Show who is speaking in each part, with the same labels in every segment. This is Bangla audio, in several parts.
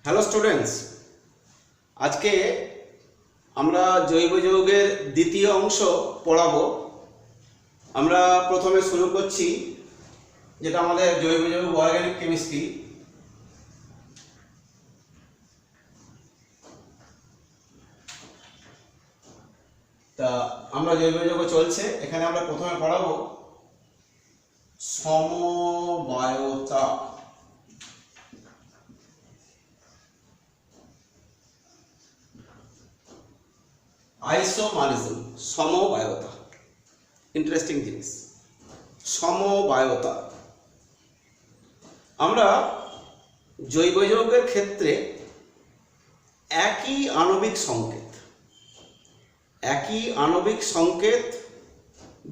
Speaker 1: হ্যালো স্টুডেন্টস, আজকে আমরা জৈব যৌগের দ্বিতীয় অংশ পড়াবো। আমরা প্রথমে শুরু করছি যেটা আমাদের জৈব যৌগ অর্গানিক কেমিস্ট্রি। তা আমরা জৈব যৌগ চলছে, এখানে আমরা প্রথমে পড়াবো সমবায়তা। আইসোমারিজম, সমবায়তা, ইন্টারেস্টিং জিনিস। সমবায়তা, আমরা জৈব যৌগের ক্ষেত্রে একই আণবিক সংকেত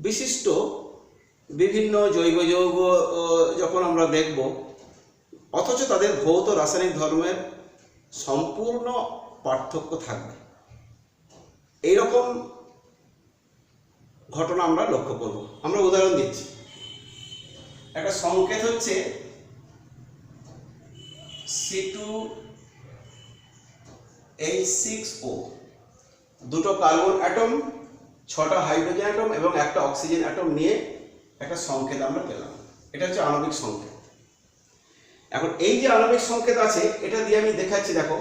Speaker 1: বিশিষ্ট বিভিন্ন জৈব যৌগ যখন আমরা দেখব, অথচ তাদের ভৌত রাসায়নিক ধর্মের সম্পূর্ণ পার্থক্য থাকবে, এইরকম ঘটনা আমরা লক্ষ্য করব। আমরা উদাহরণ দিচ্ছি। একটা সংকেত হচ্ছে C2H6O, দুটো কার্বন অ্যাটম, 6টা হাইড্রোজেন অ্যাটম এবং একটা অক্সিজেন অ্যাটম নিয়ে একটা সংকেত আমরা পেলাম। এটা হচ্ছে আণবিক সংকেত। এখন এই যে আণবিক সংকেত আছে, এটা দিয়ে আমি দেখাচ্ছি। দেখো,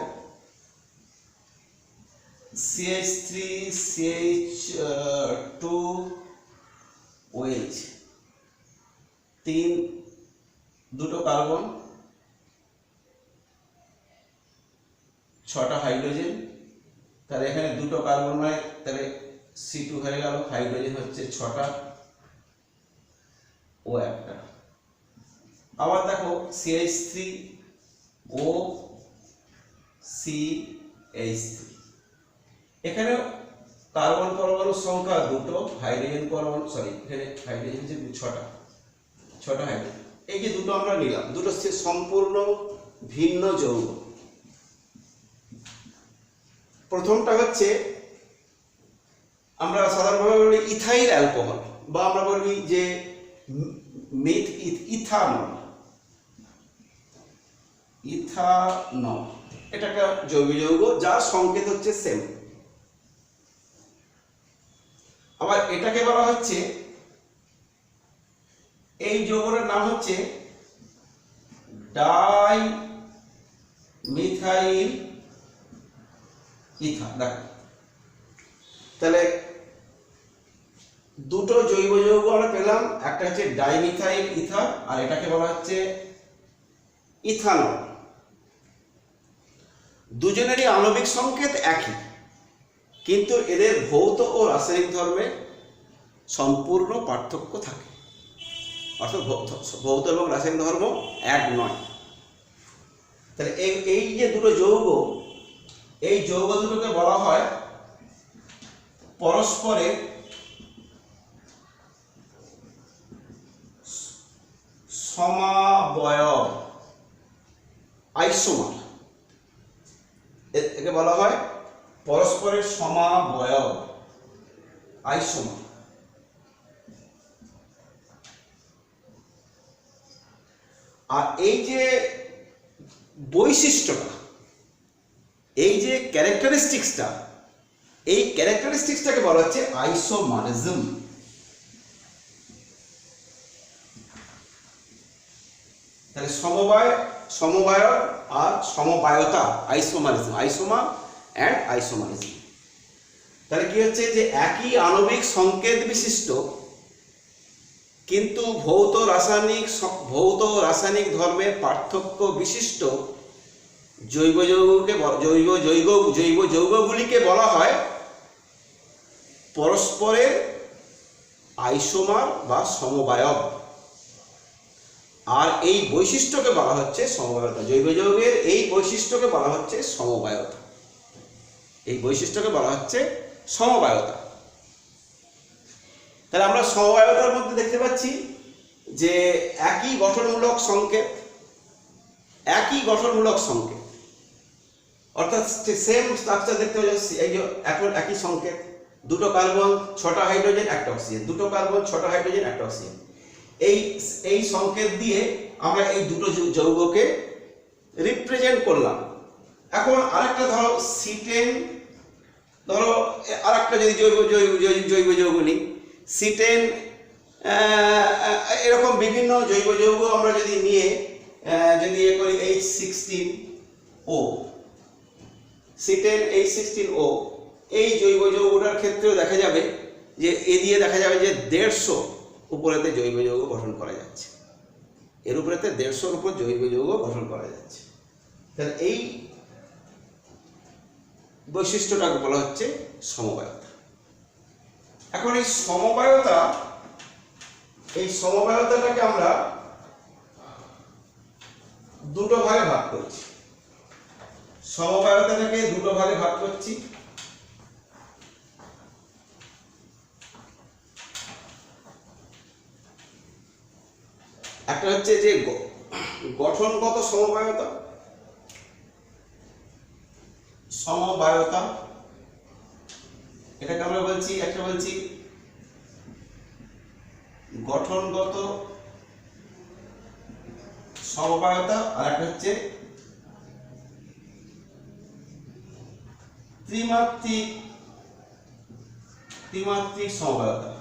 Speaker 1: CH3 CH2OH, দুটো কার্বন, 6টা হাইড্রোজেন। তাহলে এখানে দুটো কার্বন মানে তাহলে C2 হয়ে গেল, হাইড্রোজেন হচ্ছে 6টা, ও একটা। আবার দেখো CH3O CH3, এখানে কার্বন পরমাণুর সংখ্যা দুটো, হাইড্রোজেন পরমাণু এখানে হাইড্রোজেন হচ্ছে 6টা হাইড্রোজেন। এই যে দুটো আমরা নিলাম, দুটো সম্পূর্ণ ভিন্ন যৌগ। প্রথমটা হচ্ছে আমরা সাধারণভাবে বলি ইথাইল অ্যালকোহল, বা আমরা বলি যে ইথানল। এটা একটা জৈব যৌগ যার সংকেত হচ্ছে সেম। আবার এটাকে বলা হচ্ছে, এই যৌগের নাম হচ্ছে ডাইমিথাইল ইথার। দেখো, তাহলে দুটো জৈব যৌগ আমরা পেলাম, একটা হচ্ছে ডাইমিথাইল ইথার আর এটাকে বলা হচ্ছে ইথানল। দুজনেরই আণবিক সংকেত একই, কিন্তু এদের ভৌত ও রাসায়নিক ধর্মে সম্পূর্ণ পার্থক্য থাকে, অর্থাৎ ভৌত এবং রাসায়নিক ধর্ম এক নয়। তাহলে এই যে দুটো যৌগ, এই যৌগ দুটোকে বলা হয় পরস্পরের সমাবয়ব, আইসোমার। একে বলা হয় পরস্পরের সমাবয়ব, আইসোমার। আর এই যে বৈশিষ্ট্যটা, এই যে ক্যারেক্টারিস্টিক্সটাকে বলা হচ্ছে আইসোমারিজম। তাহলে সমবায় আর সমবায়তা, আইসোমারিজম, আইসোমার অ্যান্ড আইসোমারিজম। তাহলে কি হচ্ছে যে একই আণবিক সংকেত বিশিষ্ট কিন্তু ভৌত রাসায়নিক ধর্মের পার্থক্য বিশিষ্ট জৈব যৌগগুলিকে বলা হয় পরস্পরের আইসোমার বা সমবায়ব। আর এই বৈশিষ্ট্যকে বলা হচ্ছে সমবায়তা। জৈব যৌগের এই বৈশিষ্ট্যকে বলা হচ্ছে সমবায়তা। তাহলে আমরা সমবায়তার মধ্যে দেখতে পাচ্ছি যে একই গঠনমূলক সংকেত, অর্থাৎ সেম স্ট্রাকচার দেখতে পাচ্ছি। এই যে এখন একই সংকেত, দুটো কার্বন, 6টা হাইড্রোজেন, একটা অক্সিজেন, দুটো কার্বন, 6টা হাইড্রোজেন, একটা অক্সিজেন। এই সংকেত দিয়ে আমরা এই দুটো যৌগকে রিপ্রেজেন্ট করলাম। আরেকটা ধরো সিটেন, ধরো আরেকটা যদি জৈব যৌগ নিই সিটেন, এরকম বিভিন্ন জৈব যৌগ আমরা যদি নিয়ে যদি এ করি H16O, সিটেন H16O, এই জৈব যৌগটার ক্ষেত্রেও দেখা যাবে যে এ দিয়ে দেখা যাবে যে 150 উপরেতে জৈব যৌগ গঠন করা যাচ্ছে, এর উপরেতে 150-র উপর জৈব যৌগ গঠন করা যাচ্ছে। তাহলে এই বৈশিষ্ট্যটাকে বলা হচ্ছে সমবায়তা। এখন এই সমবায়তাটাকে আমরা দুটো ভাগে ভাগ করছি। সমবায়তাটাকে দুটো ভাগে ভাগ করছি। একটা হচ্ছে যে গঠনগত সমবায়তা, এটাকে আমরা বলছি, একটা বলছি গঠনগত সমবায়তা, আর একটা হচ্ছে ত্রিমাত্রিক সমবায়তা।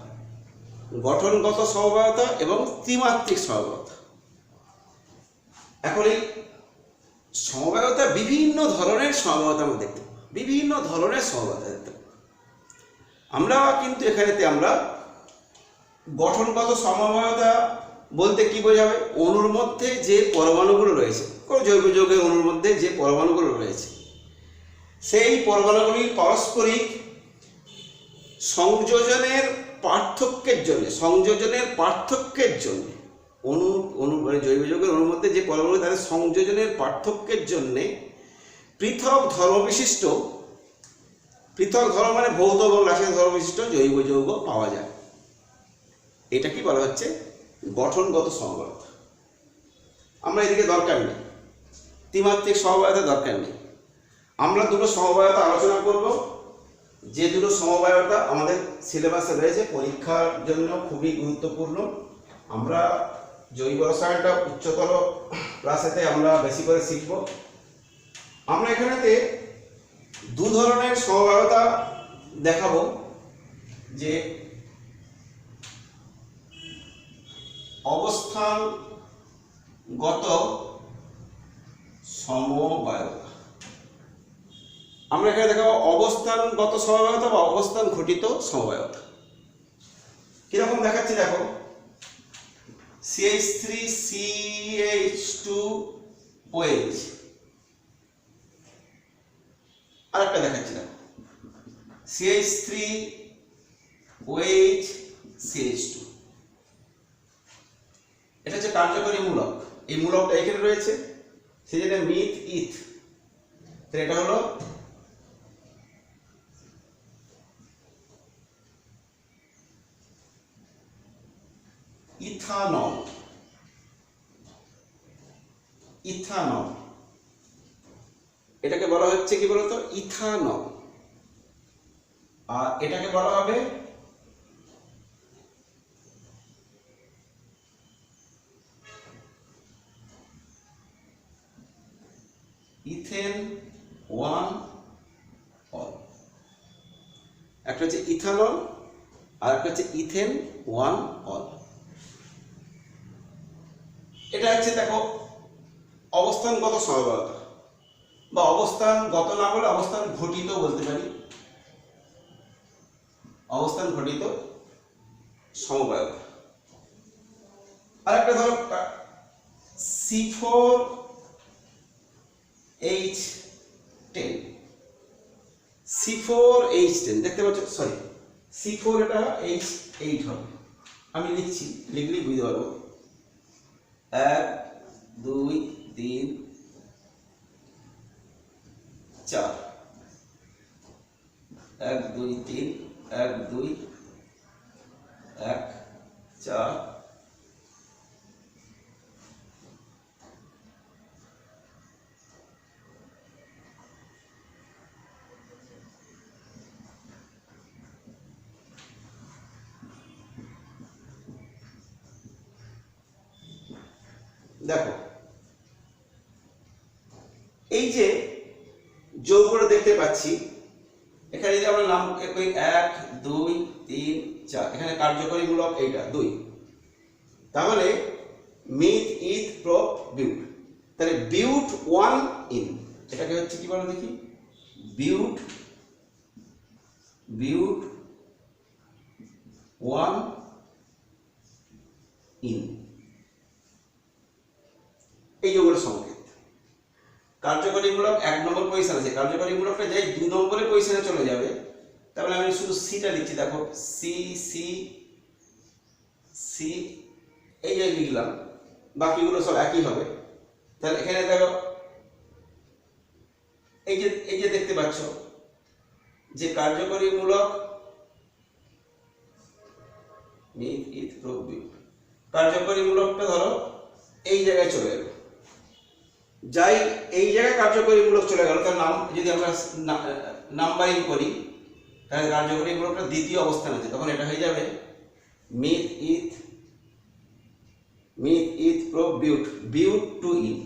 Speaker 1: গঠনগত সমবায়তা এবং ত্রিমাত্রিক সমবায়তা। এখন এই সমবায়তা বিভিন্ন ধরনের সমবায়তা আমরা দেখতে পাবো, বিভিন্ন ধরনের সমবায়তা দেখতে পাবো আমরা। কিন্তু এখানেতে আমরা গঠনগত সমবায়তা বলতে কি বোঝাবে, অণুর মধ্যে যে পরমাণুগুলো রয়েছে, কোনো জৈব যৌগের অণুর মধ্যে যে পরমাণুগুলো রয়েছে সেই পরমাণুগুলির পারস্পরিক সংযোজনের পার্থক্যের জন্য মানে জৈব যৌগের অণুর মধ্যে যে পরমাণু তাদের সংযোজনের পার্থক্যের জন্য পৃথক ধর্ম মানে ভৌত এবং রাসায়নিক ধর্ম বিশিষ্ট জৈব যৌগ পাওয়া যায়। এটা কি বলা হচ্ছে গঠনগত সমবায়তা। আমরা এদিকে দরকার নেই, ত্রিমাত্রিক সমবায়তা দরকার নেই। আমরা দুটো সমবায়তা আলোচনা করব, যে দুটো সমবায়তা আমাদের সিলেবাসে রয়েছে, পরীক্ষার জন্য খুবই গুরুত্বপূর্ণ। আমরা জৈব রসায়নটা উচ্চতর ক্লাসেতে আমরা বেশি করে শিখব। আমরা এখানেতে দু ধরনের সমবায়তা দেখাবো, যে অবস্থানগত সমবায়তা। আমরা এখানে দেখাবো অবস্থানগত সমবায়তা বা অবস্থান ঘটিত সমবায়তা। কিরকম দেখাচ্ছি দেখো, CH3CH2OH, আর একটা দেখাচ্ছি দেখো CH3OH CH2। এটা হচ্ছে কার্যকরী মূলক, এই মূলকটা এখানে রয়েছে, সেই জন্য মিথ ইথ, এটা হলো ইথানল। এটাকে বলা হচ্ছে কি বলতো, ইথানল। আর এটাকে বলা হবে ইথেন 1 অল। একটা হচ্ছে ইথানল আর একটা হচ্ছে ইথেন 1 অল। এটা হচ্ছে দেখো অবস্থানগত সমবায়তা, বা অবস্থানগত না বলে অবস্থান ঘটিত বলতে পারি, অবস্থান ঘটিত সমবায়তা। আর একটা ধরো C4H10, C4H10 দেখতে পাচ্ছ, সরি C4 এটা H8 হবে। আমি লিখছি, লিখলেই বুঝতে পারবো। 1 2 3 4, 1 2 3 1 2 1 4, দেখো এই যে যৌগটা দেখতে পাচ্ছি। এখানে যদি আমরা নাম করি 1 2 3 4, এখানে কার্যকরীমূলক এইটা 2, তাহলে মিথ ইথ প্রপ বিউট, তাহলে বিউট 1 ইন, এটাকে হচ্ছে কি বলো দেখি, বিউট 1 ইন, এই যৌগের সংকেত। কার্যকরীমূলক 1 নম্বর পজিশন আছে, কার্যকরীমূলকটা যাই 2 নম্বরের পজিশনে চলে যাবে, তাহলে আমি শুধু সিটা লিখছি, দেখো সি সি সি, এই যে লিখলাম, বাকিগুলো সব একই হবে। তাহলে এখানে দেখো এই যে দেখতে পাচ্ছ যে কার্যকরীমূলক মিথ ইথ প্রপ বিউট, কার্যকরীমূলকটা ধরো এই জায়গায় চলে গেল, যাই এই জায়গায় কার্যকরীমূলক চলে গেল, তার নাম যদি আমরা নাম্বারিং করি, তাহলে কার্যকরীমূলকটা দ্বিতীয় অবস্থানে আছে, তখন এটা হয়ে যাবে মিথ ইথ প্রপ বিউট, বিউট 2 ইন,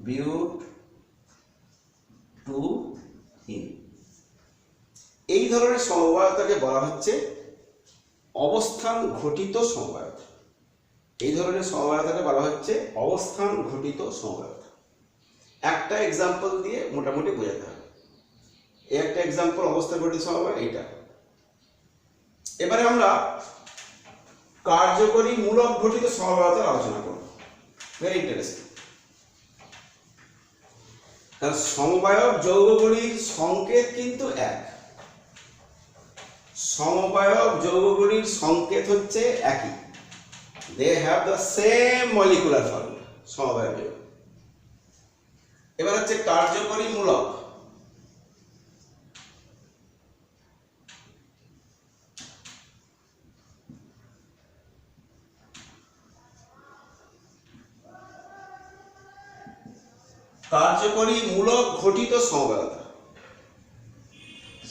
Speaker 1: বিউট 2 ইন। এই ধরনের সমবায়তাকে বলা হচ্ছে অবস্থান ঘটিত সমবায়তা। এই ধরনের সমবায়তাকে বলা হচ্ছে অবস্থান ঘটিত সমবায়তা। একটা এক্সাম্পল দিয়ে মোটামুটি বোঝাতে হবে। এই একটা এক্সাম্পল অবস্থান ঘটিত সমবায় এইটা। এবারে আমরা কার্যকরীমূলক ঘটিত সমবায়তার আলোচনা করব। Very interesting. কারণ সমবায়ক যৌগগুলির সংকেত কিন্তু এক, সমবায়ক যৌগগুলির সংকেত হচ্ছে একই, they have the same molecular formula, সমবায়ক যৌগ। এবার হচ্ছে কার্যকরীমূলক। কার্যকরীমূলক ঘটিত সমবায়তা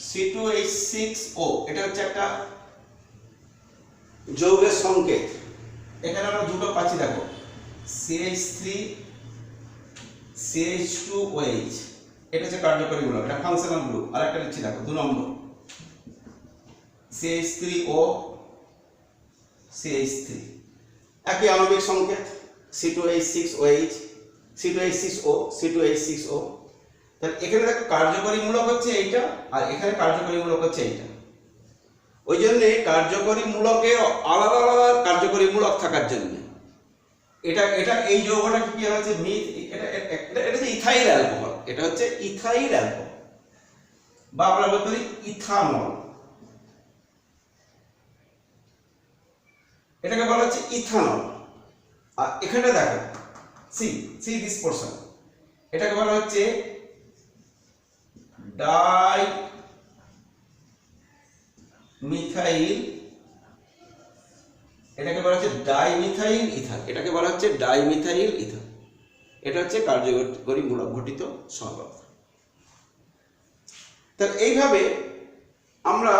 Speaker 1: C2H6O, এটা হচ্ছে একটা যৌগের সংকেত। এখানে আমরা দুটো পাচ্ছি, দেখো CH3 CH2OH, এটা হচ্ছে কার্যকরীমূলক, এটা ফাংশনাল গ্রুপ। আর একটা লিখছি দেখো 2 নম্বর CH3O CH3, একই আণবিক সংকেত C2H6OH C2H6O C2H6O। তাহলে এখানে দেখো কার্যকরীমূলক হচ্ছে এইটা, আর এখানে কার্যকরীমূলক হচ্ছে এইটা। ওই জন্য কার্যকরীমূলকের আলাদা আলাদা কার্যকরীমূলক থাকার জন্য এটা এই যৌগটা কি হচ্ছে মিথ, এটা হচ্ছে ইথাইল অ্যালকোহল, এটা হচ্ছে ইথাইল অ্যালকোহল, বা আমরা বলতে পারি ইথানল, এটাকে বলা হচ্ছে ইথানল। আর এখানে দেখো সি দিস পোরশন, এটাকে বলা হচ্ছে ডাই মিথাইল, এটাকে বলা হচ্ছে ডাইমিথাইল ইথার, এটাকে বলা হচ্ছে ডাইমিথাইল ইথার। এটা হচ্ছে কার্যকরীমূলক ঘটিত সমবায়তা। তাহলে এইভাবে আমরা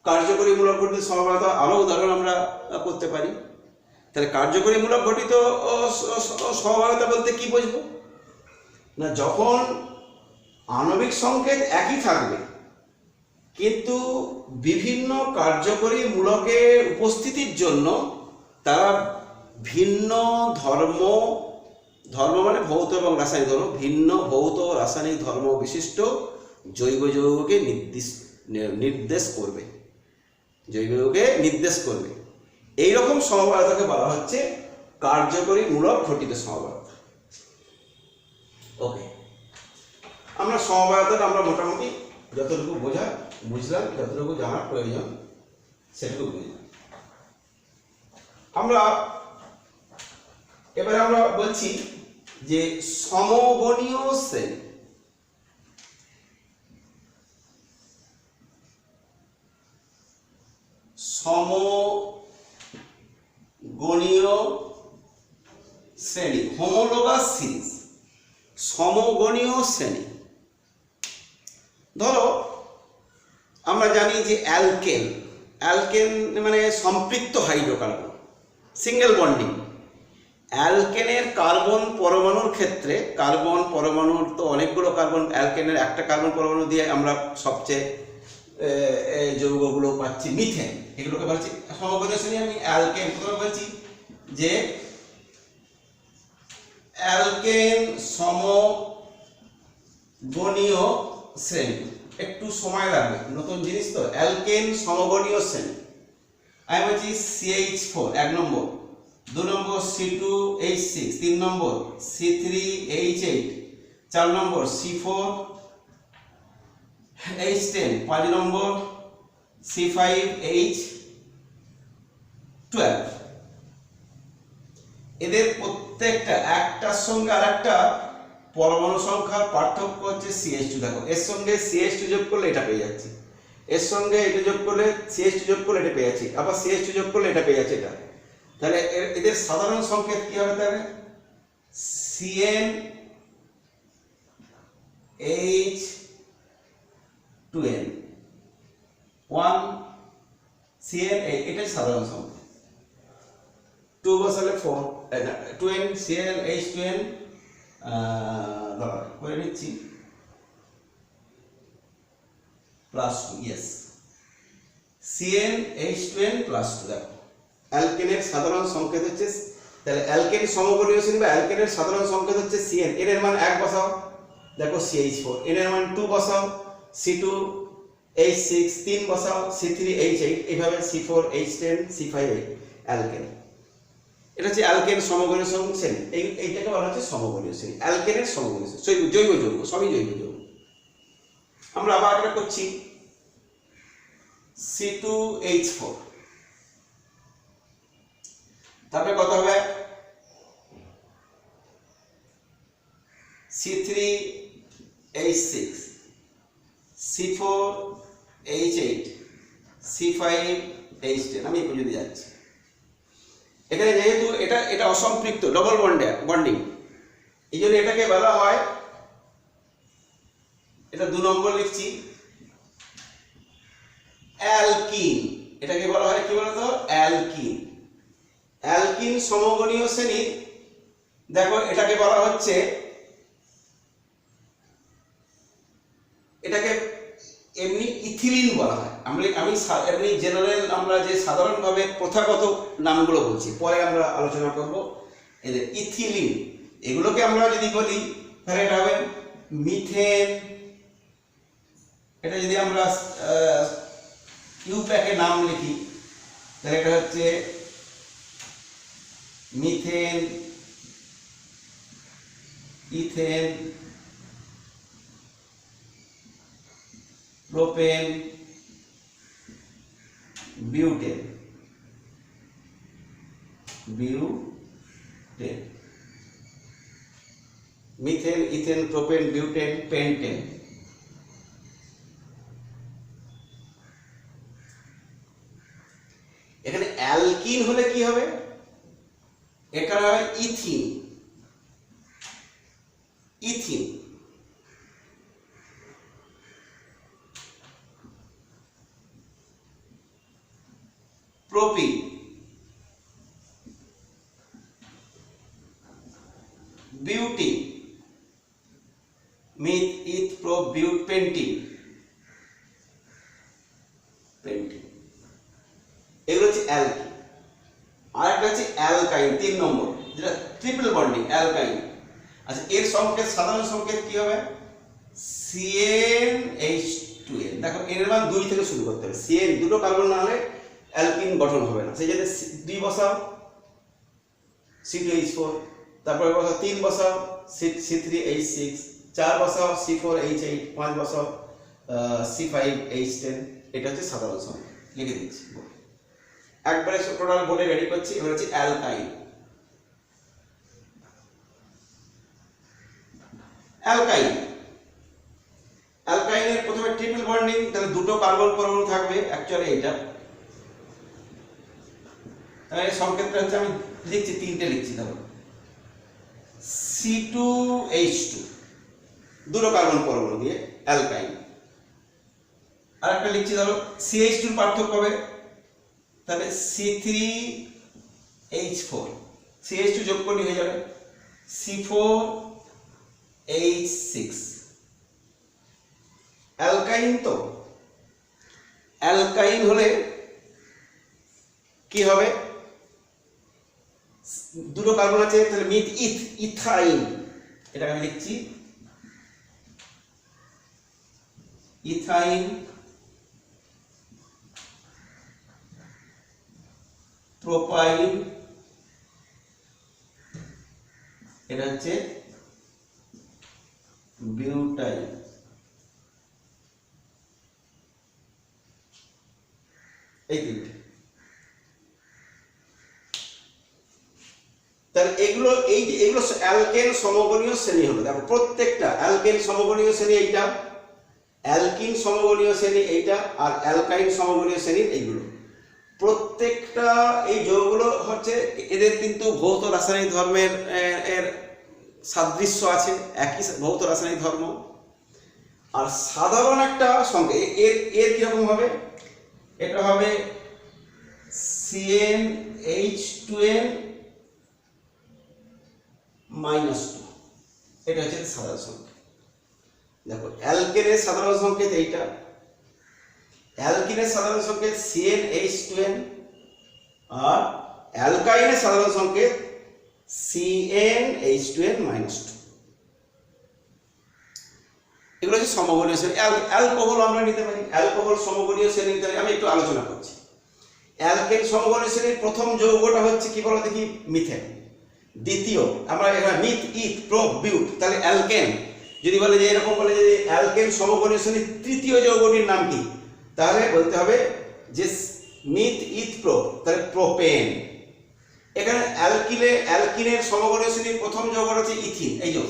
Speaker 1: কার্যকরীমূলক ঘটিত সমবায়তা আরো উদাহরণ আমরা করতে পারি। তাহলে কার্যকরীমূলক ঘটিত সমবায়তা বলতে কি বুঝবো না, যখন আণবিক সংকেত একই থাকবে কিন্তু বিভিন্ন কার্যকরী মূলকের উপস্থিতির জন্য তারা ভিন্ন ধর্ম মানে ভৌত এবং রাসায়নিক ধর্ম, ভিন্ন ভৌত রাসায়নিক ধর্ম বিশিষ্ট জৈব যৌগকে নির্দেশ করবে, জৈব যৌগকে নির্দেশ করবে। এইরকম সমবায়তাকে বলা হচ্ছে কার্যকরীমূলক ঘটিত সমবায়তা। ওকে, আমরা সমবায়তাটা আমরা মোটামুটি যতটুকু বুঝলাম, যতটুকু জানার প্রয়োজন সেটুকু বুঝলাম। এবারে আমরা বলছি যে সমগণীয় শ্রেণী। সমগণীয় শ্রেণী, হোমোলোগাস সিরিজ, সমগণীয় শ্রেণী। ধরো আমরা জানি যে অ্যালকেন মানে সম্পৃক্ত হাইড্রোকার্বন, সিঙ্গেল বন্ডিং। অ্যালকেনের কার্বন পরমাণুর ক্ষেত্রে, কার্বন পরমাণুর তো অনেকগুলো কার্বন, অ্যালকেনের একটা কার্বন পরমাণু দিয়ে আমরা সবচেয়ে যৌগগুলো পাচ্ছি মিথেন, এগুলোকে বলছি সমগণীয় শ্রেণী। আমি অ্যালকেন প্রথমে বলছি যে অ্যালকেন সমগণীয় শ্রেণী, একটু সময় লাগবে, নতুন জিনিস তো। অ্যালকেন সমগণীয় শ্রেণী আমি বলছি CH4 এক নম্বর, 2 নম্বর C2H6, 3 নম্বর C3H8, 4 নম্বর C4H10, 5 নম্বর C5H12। এদের প্রত্যেকটা একটার সঙ্গে আরেকটা পরমাণু সংখ্যার পার্থক্য হচ্ছে CH2। দেখো এর সঙ্গে CH2 যোগ করলে এটা পেয়ে যাচ্ছি, এর সঙ্গে এটা যোগ করলে CH2 যোগ করলে এটা পেয়ে যাচ্ছি, আবার CH2 যোগ করলে এটা পেয়ে যাচ্ছে এটা। তাহলে এদের সাধারণ সংকেত কি হবে? তাহলে CnH2n 1 CN, এটাই সাধারণ সংকেত। 2 বসালে 4, 2n CnH2n করে নিচ্ছি প্লাস 2, ইয়েস CnH2n প্লাস 2। দেখো অ্যালকেনের সাধারণ সংকেত হচ্ছে, তাহলে অ্যালকেন সমগণীয় শ্রেণী বা অ্যালকেনের সাধারণ সংকেত হচ্ছে Cn, এর মান 1 বসাও, দেখো CH4, এর মান 2 বসাও, C2H6, 3 বসাও, C3H8, এইভাবে C4H10, C5H অ্যালকেন। এটা হচ্ছে অ্যালকেন সমগণীয় শ্রেণী, এইটাকে বলা হচ্ছে সমগণীয় শ্রেণী, অ্যালকেনের সমগণীয় শ্রেণী, জৈব যৌগ, সবই জৈব যৌগ। আমরা আবার একটা করছি C2H4, তারপরে কত হবে C3H6, C4H8, C5H10। আমি এই পর্যন্ত যাচ্ছি। এখানে যেহেতু এটা অসম্পৃক্ত, ডবল বন্ডিং, এই জন্য এটাকে বলা হয়, এটা 2 নম্বর লিখছি অ্যালকিন। এটাকে বলা হয় কি বলতো? অ্যালকিন। অ্যালকিন সমগণীয় শ্রেণী, দেখো এটাকে বলা হচ্ছে, এটাকে এমনি ইথিলিন বলা হয়। আমি এমনি জেনারেল আমরা যে সাধারণভাবে প্রথাগত নামগুলো বলছি, পরে আমরা আলোচনা করব এদের। ইথিলিন, এগুলোকে আমরা যদি বলি তাহলে এটা হবে মিথেন। এটা যদি আমরা ইউপ্যাকে নাম লিখি তাহলে এটা হচ্ছে methane, ethane, propane, butane, methane, ethane, propane, butane, pentane. এখানে অ্যালকিন হলে কি হবে? এটা হবে ethene, ethene. Propene, butene, myth, ইথ, pro, বিউট, pentene, pentene. এগুলো হচ্ছে অ্যালকিন। আর একটা হচ্ছে অ্যালকাইন, 3 নম্বর, যেটা ট্রিপল বন্ডিং, অ্যালকাইন। আচ্ছা, এর সংকেত, সাধারণ সংকেত কি হবে? CnH2n। দেখো এর মান 2 থেকে শুরু করতে হবে। Cn, দুটো কার্বন না হলে অ্যালকিন গঠন হবে না, সেই জন্য 2 বসাও C2H4, তারপরে বসাও 3 বসাও C3H6, 4 বসাও C4H8, 5 বসাও C5H10। এটা হচ্ছে সাধারণ সংকেত, লিখে দিচ্ছি একবারে, টোটাল বলে রেডি করছি। এবার হচ্ছে অ্যালকাইন। অ্যালকাইন, অ্যালকাইনের প্রথমে ট্রিপল বন্ডিং, তাহলে দুটো কার্বন পরমাণু থাকবে, অ্যাকচুয়ালি এটা। তাহলে সংকেতটা হচ্ছে, আমি লিখছি 3টে লিখছি, দেখো C2H2, দুটো কার্বন পরমাণু দিয়ে অ্যালকাইন। আর একটা লিখছি, ধরো CH2 এর পার্থক্য হবে, তাহলে C3H4, CH2 যোগ করলে হয়ে যাবে C4H6। অ্যালকাইন তো, অ্যালকাইন হলে কি হবে, দুটো কার্বন আছে তাহলে মিথ ইথ, ইথাইন, এটাকে আমি লিখছি ইথাইন, প্রোপাইন, এটা হচ্ছে বিউটাইন। এই তিনটে, তাহলে এগুলো এই যে এগুলো অ্যালকেন সমগণীয় শ্রেণী হলো। দেখো প্রত্যেকটা অ্যালকেন সমগণীয় শ্রেণী এইটা, অ্যালকিন সমগণীয় শ্রেণী এইটা, আর অ্যালকাইন সমগণীয় শ্রেণী এইগুলো। প্রত্যেকটা এই যৌগগুলো হচ্ছে এদের কিন্তু ভৌত রাসায়নিক ধর্মের এর সাদৃশ্য আছে, একই ভৌত রাসায়নিক ধর্ম। আর সাধারণ একটা সঙ্গে এর এর কিরকম হবে, এটা হবে CnH2n -2, এটা হচ্ছে সাধারণ সংকেত। দেখো অ্যালকেনের সাধারণ সংকেত এইটা, অ্যালকিনের সাধারণ সংকেত CnH2n, আর অ্যালকাইনের সাধারণ সংকেত CnH2n -2। এগুলো হচ্ছে সমগণীয় শ্রেণী। অ্যালকোহল আমরা নিতে পারি, অ্যালকোহল সমগণীয় শ্রেণী নিতে পারি। আমি একটু আলোচনা করছি। অ্যালকেন সমগণীয় শ্রেণীর প্রথম যৌগটা হচ্ছে কি বলো দেখি, মিথেন। দ্বিতীয় আমরা এখানে মিথ ইথ প্রো বিউট, তাহলে অ্যালকেন যদি বলে যে এরকম বলে যে অ্যালকেন সমগণীয় শ্রেণীর তৃতীয় যৌগটির নাম কি, তাহলে বলতে হবে যে মিথ ইথ প্রো, তাহলে প্রোপেন। এখানে অ্যালকিনের সমগণীয় শ্রেণীর প্রথম যৌগটা হচ্ছে ইথিন। এই যে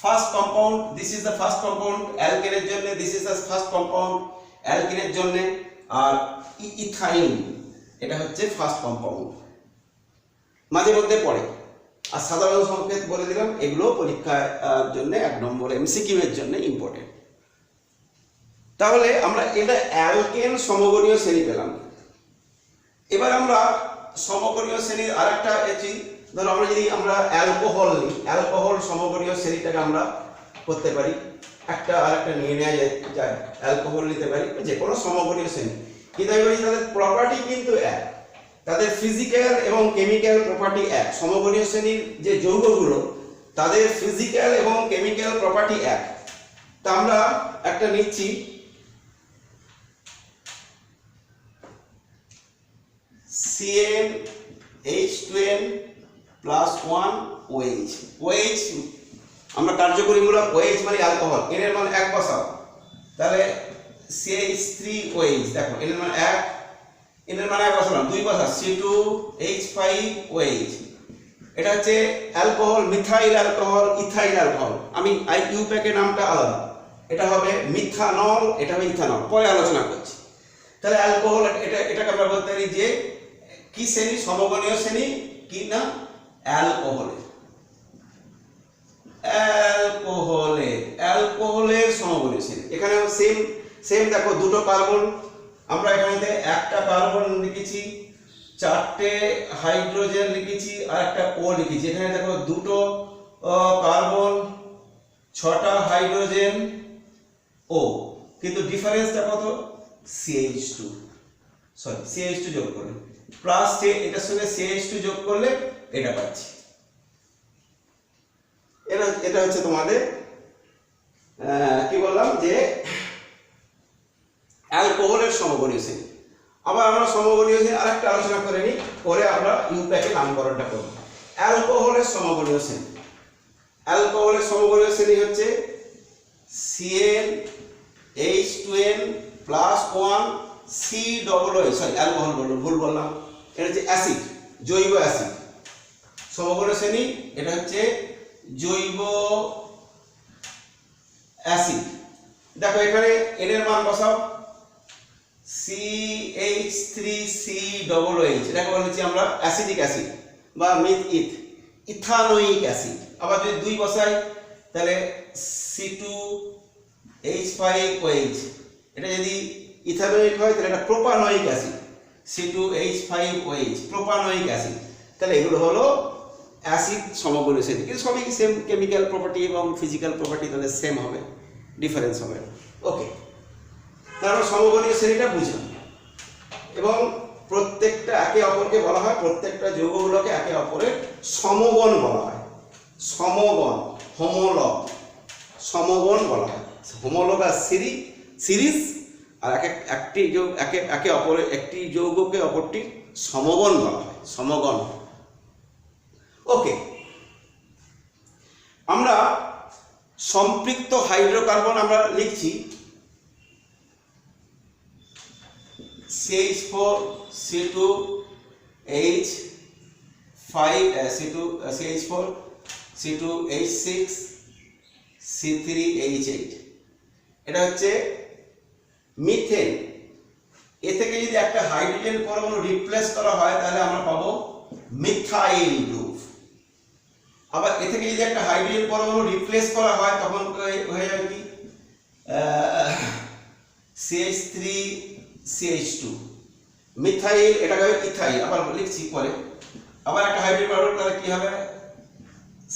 Speaker 1: first compound, this is the first compound অ্যালকেনের জন্য, this is the first compound অ্যালকিনের জন্য। আর ইথাইন এটা হচ্ছে ফার্স্ট কম্পাউন্ড, মাঝে মধ্যে পড়ে। আর সাধারণ সংকেত বলে দিলাম, এগুলো পরীক্ষার জন্য 1 নম্বর MCQ এর জন্য ইম্পর্টেন্ট। তাহলে আমরা এটা অ্যালকেন সমগণীয় শ্রেণী পেলাম। এবার আমরা সমগণীয় শ্রেণীর আরেকটা এসি, ধরো আমরা যদি আমরা অ্যালকোহল নিই, অ্যালকোহল সমগণীয় শ্রেণীটাকে আমরা করতে পারি, একটা আরেকটা নিয়ে নেওয়া যায়। অ্যালকোহল নিতে পারি, যে কোনো সমগণীয় শ্রেণী, কিন্তু আমি বলি তাদের প্রপার্টি কিন্তু এক, তাদের ফিজিক্যাল এবং কেমিক্যাল প্রপার্টি এক। সমগণীয় শ্রেণীর যে যৌগগুলো তাদের ফিজিক্যাল এবং কেমিক্যাল প্রপার্টি এক। তা আমরা একটা নিচ্ছি CnH2n +1 OH। OH আমরা কার্যকরীমূলক, OH মানে অ্যালকোহল, n এর মান 1 বসাও, তাহলে CH3OH, দেখো n এর মান 1, n এর মান 1 বসালাম, 2 বসা C2H5OH। এটা হচ্ছে alcohol, methyl alcohol, ethyl alcohol. আমি ইউপ্যাকের নামটা আলাদা, এটা হবে মিথানল, এটা হবে ইথানল, পরে আলোচনা করছি। তাহলে অ্যালকোহল এটাকে আমরা বলতে পারি যে কি শ্রেণী, সমগণীয় শ্রেণী কি না, অ্যালকোহলের সমগণীয় শ্রেণী। এখানে সেম দেখো, দুটো কার্বন, আমরা এখানে একটা কার্বন লিখেছি, 4টে হাইড্রোজেন লিখেছি, আর একটা O লিখেছি। এখানে দেখো দুটো কার্বন, 6টা হাইড্রোজেন, O, কিন্তু ডিফারেন্সটা কত, CH2 যোগ করলে প্লাস এটার সঙ্গে CH2 যোগ করলে এটা পাচ্ছি। এটা হচ্ছে তোমাদের কি বললাম যে অ্যালকোহলের সমগণীয় শ্রেণী। আবার আমরা সমগণীয় শ্রেণী আরেকটা আলোচনা করে নিই, পরে আমরা ইউপ্যাকের নামকরণটা করব। অ্যালকোহলের সমগণীয় শ্রেণী, অ্যালকোহলের সমগণীয় শ্রেণী হচ্ছে CnH2n +1 COOH, অ্যালকোহল ভুল বললাম, এটা হচ্ছে অ্যাসিড, জৈব অ্যাসিড। সমগণীয় শ্রেণী এটা হচ্ছে জৈব অ্যাসিড। দেখো এখানে n এর মান বসাও, CH3COOH, এটাকে বলেছি আমরা অ্যাসিডিক অ্যাসিড বা মিথ ইথানোয়িক অ্যাসিড। আবার যদি 2 বসাই তাহলে C2H5OH, এটা যদি ইথানোয়িক হয় তাহলে এটা propanoic acid, C2H5OH propanoic acid. তাহলে এগুলো হলো অ্যাসিড সমগণীয় শ্রেণী, কিন্তু সবই সেম কেমিক্যাল প্রপার্টি এবং ফিজিক্যাল প্রপার্টি তাহলে সেম হবে, ডিফারেন্স হবে। ওকে, তারপর সমগণীয় শ্রেণীটা বুঝলাম। এবং প্রত্যেকটা একে অপরকে বলা হয়, প্রত্যেকটা যৌগগুলোকে একে অপরের সমগণ বলা হয়। সমগণ, হোমোলগ, সমগণ বলা হয়। হোমোলগ আর সিরিজ, আর একটি যৌগ একে অপরের একটি যৌগকে অপরটি সমগণ বলা হয়, সমগণ। ওকে, আমরা সম্পৃক্ত হাইড্রোকার্বন আমরা লিখছি CH4 CH4 C2H6 C3H8, এটা হচ্ছে মিথেন। এ থেকে যদি একটা হাইড্রোজেন পরমাণু রিপ্লেস করা হয় তাহলে আমরা পাবো মিথাইল গ্রুপ। আবার এ থেকে যদি একটা হাইড্রোজেন পরমাণু রিপ্লেস করা হয় তখন হয়ে যাবে কি CH3CH2 মিথাইল, এটা হবে ইথাইল। আবার লিখছি পরে, আবার একটা হাইড্রোজেন পরমাণু তাহলে কি হবে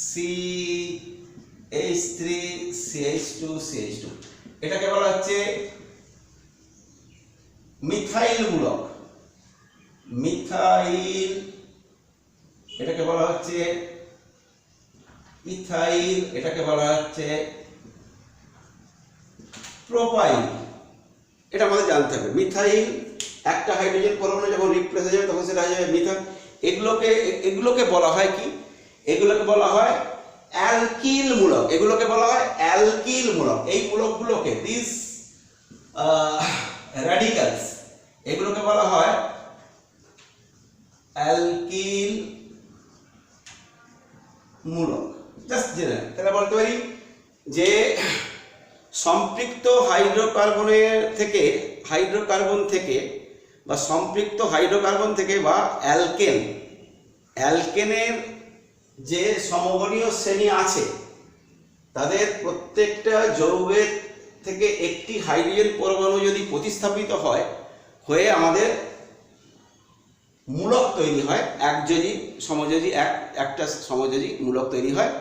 Speaker 1: CH3CH2CH2, এটাকে বলা হচ্ছে মিথাইল মূলক। মিথাইল, এটাকে বলা হচ্ছে ইথাইল, এটাকে বলা হচ্ছে প্রোপাইল। এটা আমাদের জানতে হবে। মিথাইল একটা হাইড্রোজেন পরমাণু যখন রিপ্লেস হয়ে যাবে তখন সেটা হয়ে যাবে মিথাইল। এগুলোকে বলা হয় কি, এগুলোকে বলা হয় অ্যালকিল মূলক। এগুলোকে বলা হয় অ্যালকিল মূলক। এই মূলকগুলোকে দিস র্যাডিক্যালস, এগুলোকে বলা হয় অ্যালকিল মূলক। জাস্ট জেনে তাহলে বলতে পারি যে সম্পৃক্ত হাইড্রোকার্বন থেকে বা সম্পৃক্ত হাইড্রোকার্বন থেকে বা অ্যালকেনের যে সমগণীয় শ্রেণী আছে তাদের প্রত্যেকটা যৌগের থেকে একটি হাইড্রোজেন পরমাণু যদি প্রতিস্থাপিত হয়ে আমাদের মূলক তৈরি হয়, একযোজী সমযোজী একটা সমযোজী মূলক তৈরি হয়।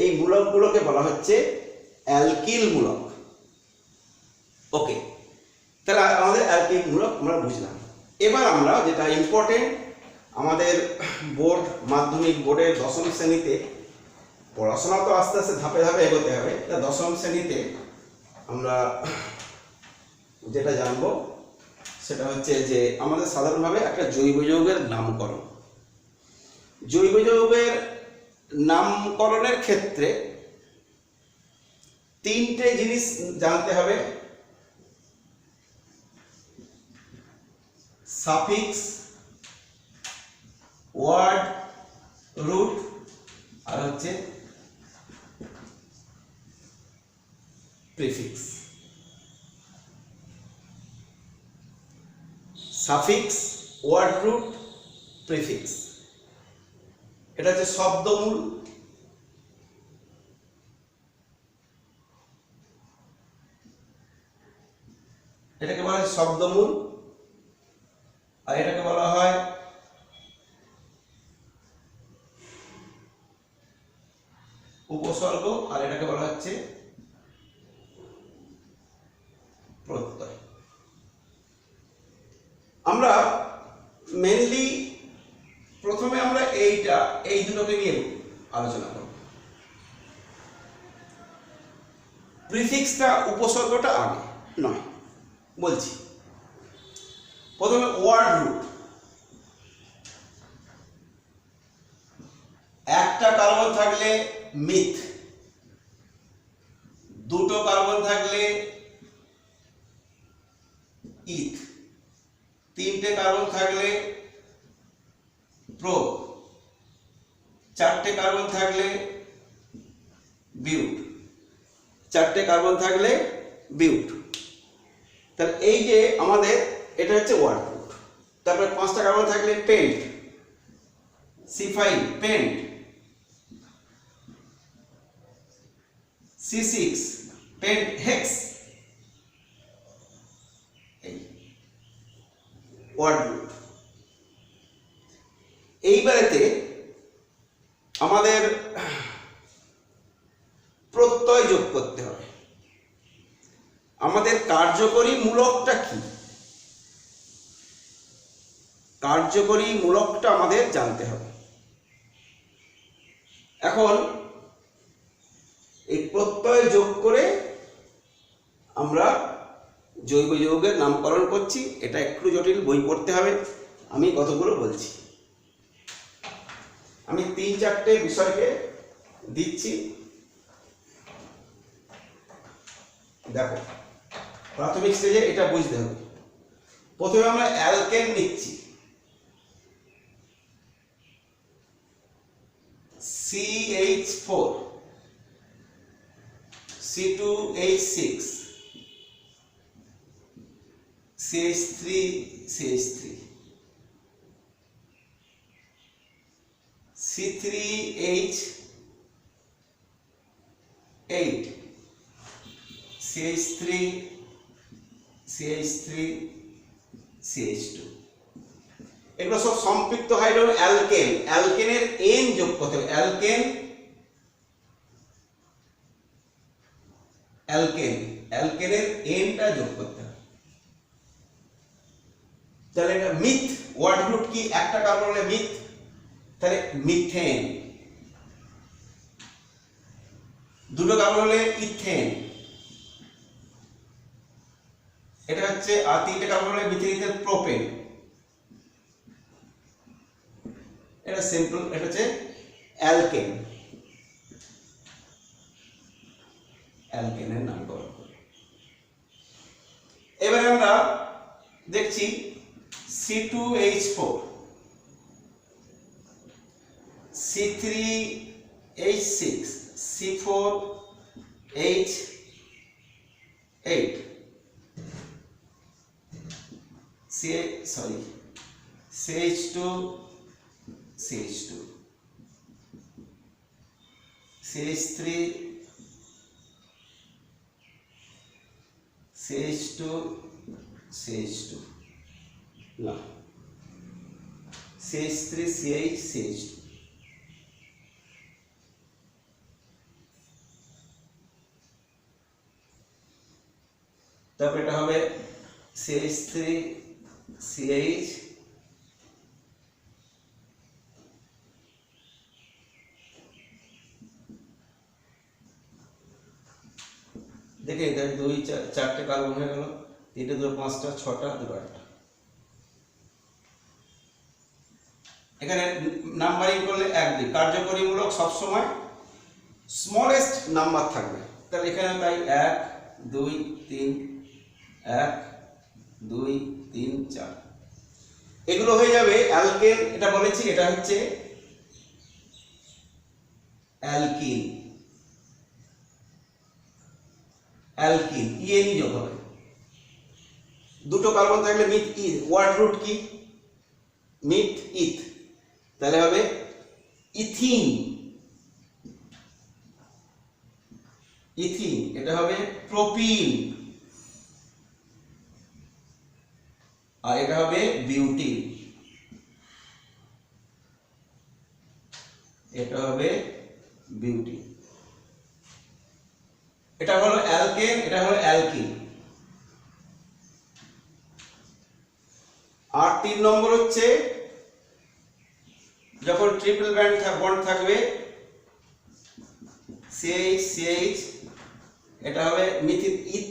Speaker 1: এই মূলকগুলোকে বলা হচ্ছে অ্যালকিল মূলক। ওকে, তাহলে আমাদের অ্যালকিল মূলক আমরা বুঝলাম। এবার আমরা যেটা ইম্পর্টেন্ট, আমাদের মাধ্যমিক বোর্ডের দশম শ্রেণীতে পড়াশোনা তো আস্তে আস্তে ধাপে ধাপে এগোতে হবে। তা দশম শ্রেণীতে আমরা যেটা জানবো সেটা হচ্ছে যে আমাদের সাধারণভাবে একটা জৈব যৌগের নামকরণ। জৈব যৌগের নামকরণের ক্ষেত্রে তিনটে জিনিস জানতে হবে: সাফিক্স, ওয়ার্ড রুট, আর হচ্ছে prefix. Suffix, word root, prefix, এটা হচ্ছে শব্দমূল। এটাকে বলা হয় শব্দমূল, আর এটাকে বলা হয় উপসর্গ, আর এটাকে বলা হচ্ছে প্রত্যয়। আমরা মেনলি প্রথমে আমরা এই দুটোকে নিয়ে আলোচনা করব। প্রিফিক্সটা উপসর্গটা আগে নয়, বলছি। প্রথমে ওয়ার্ড রুট। একটা কার্বন থাকলে মিথ, দুটো কার্বন থাকলে ইথ, তিনটে কার্বন থাকলে প্রো, চারটে কার্বন থাকলে বিউট, চারটে কার্বন থাকলে বিউট। তাহলে এই যে আমাদের এটা হচ্ছে ওয়ার্ড রুট। তারপরে পাঁচটা কার্বন থাকলে pent, C5 pent, C6 pent hex, এই ওয়ার্ড রুট। এইবারেতে প্রত্যয় যোগ করতে হবে। আমাদের কার্যকরী মূলকটা কি? কার্যকরী মূলকটা আমাদের জানতে হবে। এখন এই প্রত্যয় যোগ করে আমরা জৈব যৌগের নামকরণ করছি। এটা একটু জটিল, বই পড়তে হবে। আমি কতগুলো বলছি, আমি 3-4টে বিষয়কে দিচ্ছি। দেখো, প্রাথমিক স্টেজে এটা বুঝতে হবে। প্রথমে আমরা অ্যালকেন নিচ্ছি, CH4, C2H6, CH3, CH3, C3H8, CH3, CH3, CH2। এগুলো সব সম্পৃক্ত হাইড্রোজেন অ্যালকেন। অ্যালকেনের এন যোগ করতে হবে। অ্যালকেনের এনটা যোগ করতে হবে। তাহলে এটা মিথ। ওয়ার্ড রুট কি? একটা কার্বন হলে মিথ, তাহলে মিথেন। দুটো কার্বন হলে ইথেন। এটা হচ্ছে, আর 3টে কার্বন হলে মিথেন, প্রোপেন। এটা সিম্পল, এটা হচ্ছে অ্যালকেন। অ্যালকেনের নামকরণ করি। এবারে আমরা দেখছি C2H4, C3H6, C4H8, CH2, CH2, CH3, CH2, CH2, না, CH3, CH, CH2। তারপর এটা হবে CH3, CH, দেখে 2-4টে কার্বন হয়ে গেল। 3টে 2 5টা 6টা 2 8টা। এখানে নাম্বারিং করলে 1 2। কার্যকরীমূলক সবসময় স্মলেস্ট নাম্বার থাকবে। তাহলে এখানে তাই 1 2 3, 1 2 3 4। এগুলো হয়ে যাবে অ্যালকেন। এটা বলেছি, এটা হচ্ছে অ্যালকিন। অ্যালকিন ইএনই যোগ হবে। দুটো কার্বন থাকলে মিথ ইথ। ওয়ার্ড রুট কি? মিথ ইথ। তাহলে হবে ইথিন। ইথিন। এটা হবে প্রোপিন, আর এটা হবে বিউটিন। এটা হবে বিউটিন। এটা হলো অ্যালকেন, এটা হলো অ্যালকিন। আর 3 নম্বর হচ্ছে যখন ট্রিপল বন্ড থাকবে, CH CH, এটা হবে মিথিল ইথ,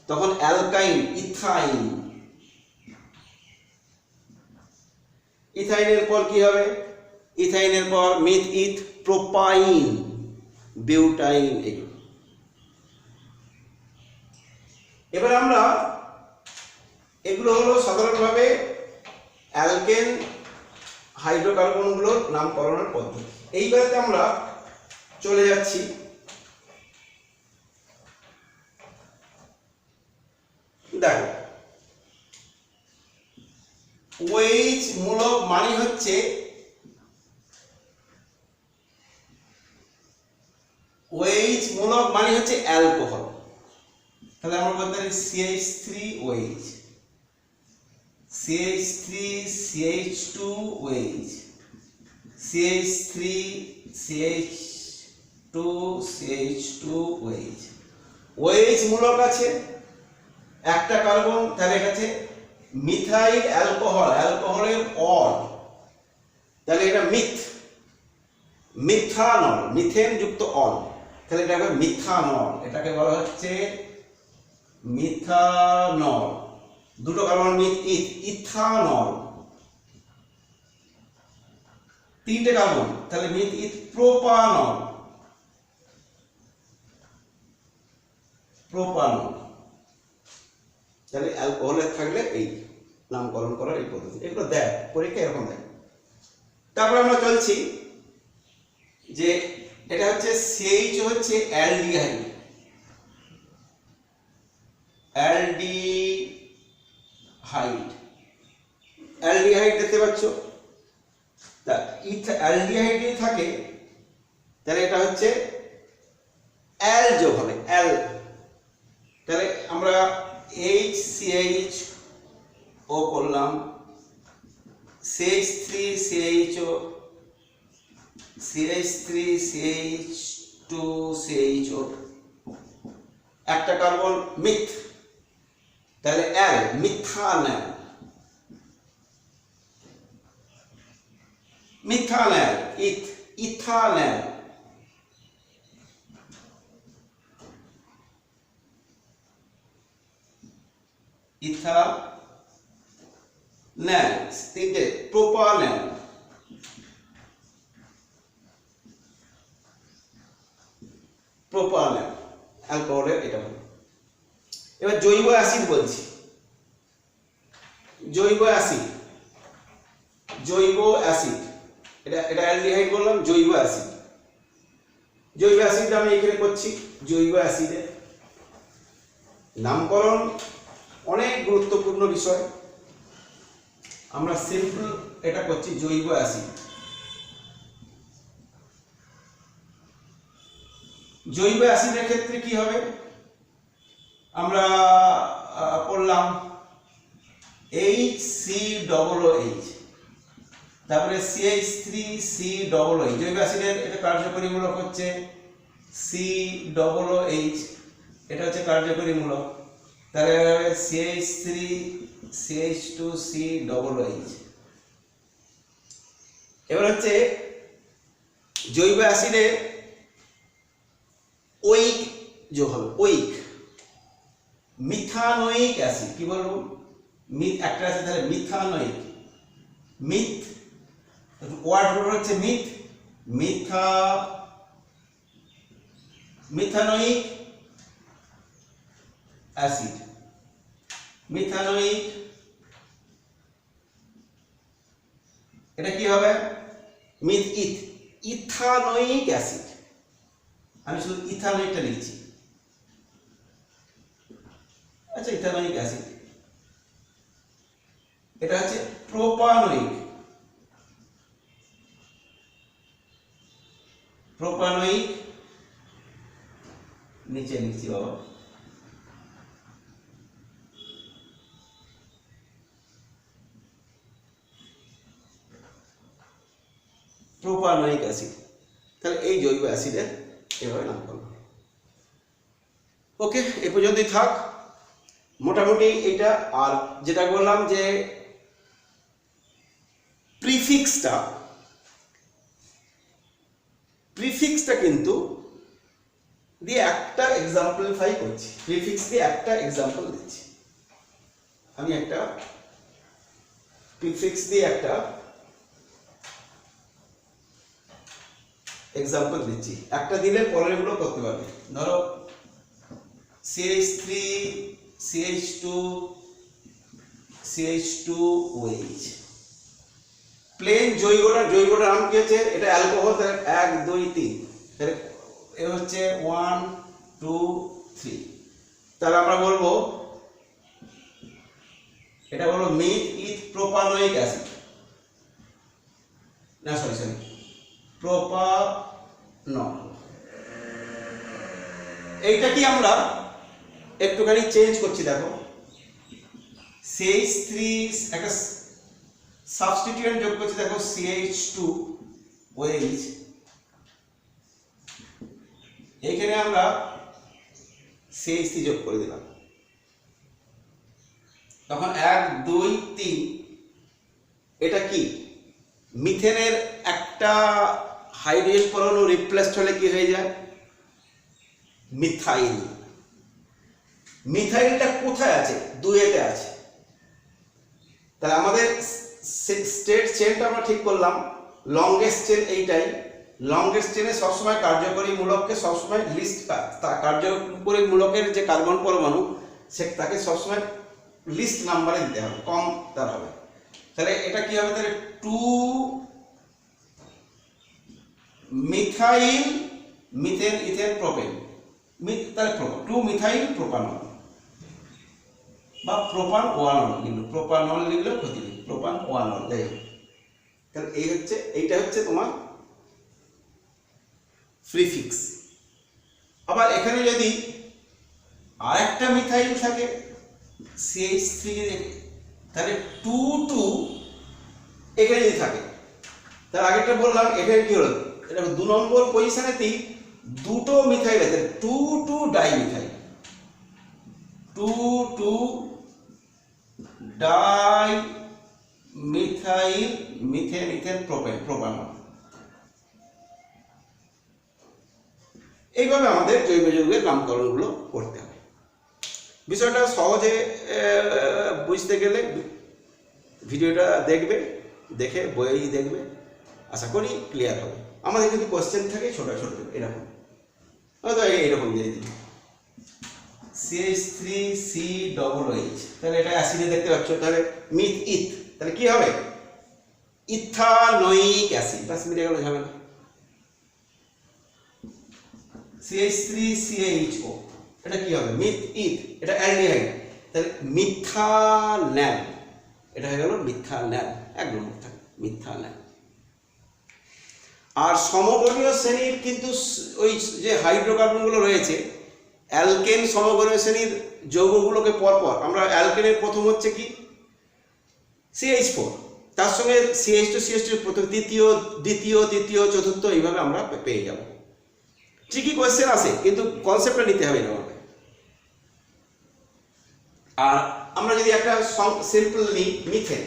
Speaker 1: তখন অ্যালকাইন, ইথাইন। ইথাইনের পর কি হবে? ইথাইনের পর মিথ ইথ, প্রোপাইন, বিউটাইন। এবার আমরা, এগুলো হলো সাধারণভাবে অ্যালকেন হাইড্রোকার্বনগুলোর নামকরণের পদ্ধতি। এইবারে আমরা চলে যাচ্ছি দেখো, ওএইচ মূলক মানে হচ্ছে অ্যালকোহল। তাহলে আমরা বলতে পারি CH3OH, CH3 CH2OH, CH3 CH 2CH2OH, OH মূলক আছে, একটা কার্বন, তাহলে এটা আছে মিথাইল অ্যালকোহল, অ্যালকোহলের অল, তাহলে এটা মিথানল, মিথেন যুক্ত অল, তাহলে এটা হবে মিথানল, এটাকে বলা হচ্ছে মিথানল। দুটো কার্বন ইথানল, তিনটে কার্বন, তাহলে প্রোপানল, তাহলে অ্যালকোহলের থাকলে এই নামকরণ করার এই পদ্ধতি, এগুলো দেয় পরীক্ষা এরকম দেয়। তারপরে আমরা চলছি যে এটা হচ্ছে CH হচ্ছে অ্যালডিহাইড, অ্যালডিহাইড দেখতে পাচ্ছ, তা অ্যালডিহাইড যদি থাকে তাহলে এটা হচ্ছে অ্যাল যোগ হবে, অ্যাল, তাহলে আমরা HCHO করলাম, CH3CHO, CH3CH2CHO, একটা কার্বন তাহলে অ্যাল, মিথানল, ইথানল, তিনটে প্রোপানল, অ্যালকোহলের এটা হলো। এবার জৈব অ্যাসিড বলছি, জৈব অ্যাসিড, এটা অ্যালডিহাইড বললাম, জৈব অ্যাসিড আমি এখানে করছি। জৈব অ্যাসিডের নামকরণ অনেক গুরুত্বপূর্ণ বিষয়, আমরা সিম্পল এটা করছি। জৈব অ্যাসিড, জৈব অ্যাসিডের ক্ষেত্রে কি হবে, আমরা পড়লাম HCOOH, তারপরে CH3COOH, জৈব অ্যাসিডের এটা কার্যকরী মূলক হচ্ছে COOH, এটা হচ্ছে কার্যকরী মূলক, তাহলে CH3CH2COOH। এবার হচ্ছে জৈব অ্যাসিডের ওইক যোগ হবে, ওইক, মিথানোইক অ্যাসিড, কি বলবো, একটা আছে তাহলে মিথানোইক, ওয়ার্ড হচ্ছে মিথানোইক অ্যাসিড, মিথানোইক, এটা কি হবে, ইথানোইক অ্যাসিড, আমি শুধু ইথানোইকটা লিখছি, আচ্ছা, ইথানোইক অ্যাসিড। এটা হচ্ছে প্রোপানোইক, নিচে লিখছি বাবা, প্রোপানোইক অ্যাসিড। তাহলে এই জৈব অ্যাসিডের এভাবে নামকরণ। ওকে, এ পর্যন্তই থাক মোটামুটি এটা। আর যেটা বললাম যে প্রিফিক্সটা কিন্তু দিয়ে একটা এক্সাম্পলিফাই করছি, প্রিফিক্স দিয়ে একটা এক্সাম্পল দিচ্ছি। আমি একটা প্রিফিক্স দিয়ে একটা এক্সাম্পল দিচ্ছি, একটা দিলে পরেরগুলো করতে পারবে। ধরো CH3 CH2 CH2OH, প্লেন জৈবটার নাম কি হচ্ছে, এটা অ্যালকোহল, 1 2 3, তাহলে এ হচ্ছে 1 2 3, তাহলে আমরা বলবো এটা বলবো প্রোপানোইক অ্যাসিড, না সরি প্রোপানল। এইটা কি আমরা একটুখানি চেঞ্জ করছি, দেখো CH3 একটা সাবস্টিটিউয়েন্ট যোগ করছি, দেখো CH2OH, এইখানে আমরা CH3 যোগ করে দিলাম, তখন 1 2 3, এটা কি মিথেনের একটা হাইড্রোজেন পরমাণু রিপ্লেসড হলে কি হয়ে যায়? মিথাইল। মিথাইলটা কোথায় আছে? 2 আছে। তাহলে আমাদের স্টেট চেনটা আমরা ঠিক করলাম, লংগেস্ট চেন এইটাই। লংগেস্ট চেনে সবসময় কার্যকরী মূলককে সবসময় লিস্ট, কার্যকরী মূলকের যে কার্বন পরমাণু সে তাকে সবসময় লিস্ট নাম্বারে দিতে হবে, কম তার হবে। তাহলে এটা কি হবে? তাহলে 2 মিথাইল মিথেন ইথেন প্রোপেন, তাহলে 2 মিথাইল প্রোপানল বা প্রোপান ওয়ানল, কিন্তু প্রোপানল লিখলেও ক্ষতি নেই, প্রোপান ওয়ানল। তাহলে এইটা হচ্ছে তোমার প্রিফিক্স। আবার এখানে যদি আরেকটা মিথাইল থাকে CH3 তাহলে 2 2 এখানে যদি থাকে, তার আগেরটা বললাম এখানে কি হলো? এটা 2 নম্বর পজিশনেতেই দুটো মিথাইল আছে, 2 2 dimethyl, 2 2 dimethyl methane ethane propane propanol. এইভাবে আমাদের জৈব যৌগের নামকরণগুলো করতে হবে। বিষয়টা সহজে বুঝতে গেলে ভিডিওটা দেখবে, দেখে বই দেখবে, আশা করি ক্লিয়ার হবে। আমাদের কিন্তু কোশ্চেন থাকে ছোট ছোট এরকম, হয়তো এইরকম দিয়ে দিই CH3COOH, তাহলে এটা অ্যাসিডে দেখতে পাচ্ছ। তাহলে মিথ ইথ, তাহলে কি হবে? ইথানোয়িক অ্যাসিড, বাস মিলে গেল ঝামেলা। CH3CHO, এটা কি হবে? মিথ ইথ, এটা অ্যালডিহাইড, তাহলে মিথানল, এটা হয়ে গেল মিথানল, এক নম্বর থাকে মিথানল। আর সমগণীয় শ্রেণীর কিন্তু ওই যে হাইড্রোকার্বনগুলো রয়েছে, অ্যালকেন সমগণীয় শ্রেণীর যৌগগুলোকে পরপর আমরা অ্যালকেনের প্রথম হচ্ছে কি CH4, তার সঙ্গে CH2 প্রথম, দ্বিতীয় তৃতীয় চতুর্থ, এইভাবে আমরা পেয়ে যাব। ঠিকই কোয়েশ্চেন আসে, কিন্তু কনসেপ্টটা নিতে হবে এরকমভাবে। আর আমরা যদি একটা সিম্পল নিই মিথেন,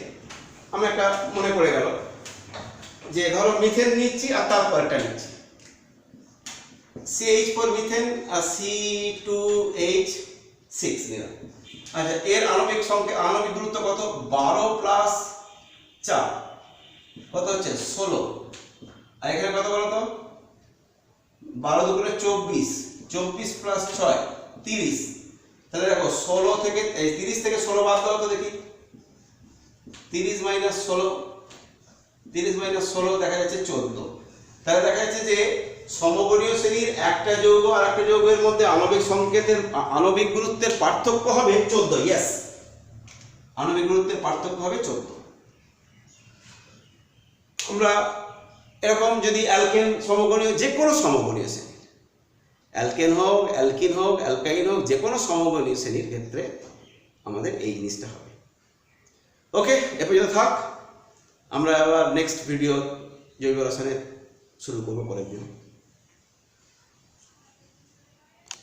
Speaker 1: আমরা একটা মনে পড়ে গেল যে ধরো মিথেন নিচ্ছি আর তারপরটা নিচ্ছি CH4 মিথেন আর C2H6 নিলাম। আচ্ছা, এর আণবিক সংখ্যা, আণবিক গুরুত্ব কত? 12 + 4 কত হচ্ছে? 16। আর এখানে কত বলো তো? 12 × 24, 24 + 6 30। তাহলে দেখো 16 থেকে 30 থেকে 16 বাদ দাও তো দেখি, 30 - 16, 30 - 16 দেখা যাচ্ছে 14। তাহলে দেখা যাচ্ছে যে সমগণীয় শ্রেণীর একটা যৌগ আর একটা যৌগের মধ্যে আণবিক সংকেতের আণবিক গুরুত্বের পার্থক্য হবে 14। ইয়েস, আণবিক গুরুত্বের পার্থক্য হবে 14। আমরা এরকম যদি অ্যালকেন সমগণীয়, যে কোনো সমগণীয় শ্রেণী, অ্যালকেন হোক, অ্যালকিন হোক, অ্যালকাইন হোক, যে কোনো সমগণীয় শ্রেণীর ক্ষেত্রে আমাদের এই জিনিসটা হবে। ওকে, এ পর্যন্ত থাক। আমরা আবার নেক্সট ভিডিও জৈব রসায়নের শুরু করবো পরের দিন।